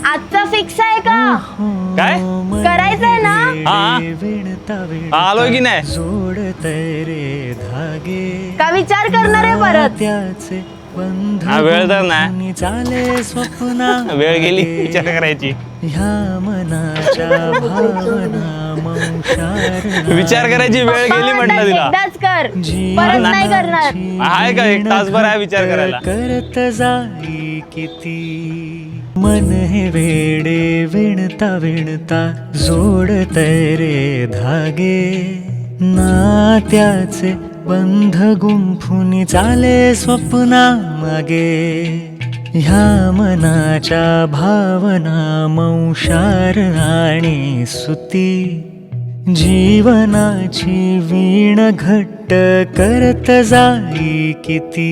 आजचा फिक्स आहे का? काय करायचंय ना? हा आलोय की नाही? का विचार करणार आहे परत? हा वेळ तर नाही, वेळ गेली विचार करायची. विचार करायची वेळ पप्पा गेली म्हणतात म्हटलं तिला. एकदाच कर, परत नाही करणार. आहे का एक तासभर आहे विचार करायला? करत जाई किती मन हे वेडे विणता विणता जोडत रे धागे नात्याचे बंध गुंफून चाले स्वप्ना मागे ह्या मनाच्या भावना मौशार आणि सुती जीवनाची वीण घट्ट करत जाई किती.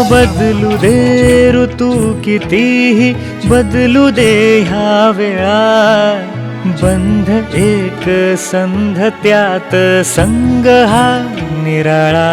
बदलू दे ऋतू कितीही बदलू दे ह्या वेळा बंध एक संध त्यात संग हा निराळा.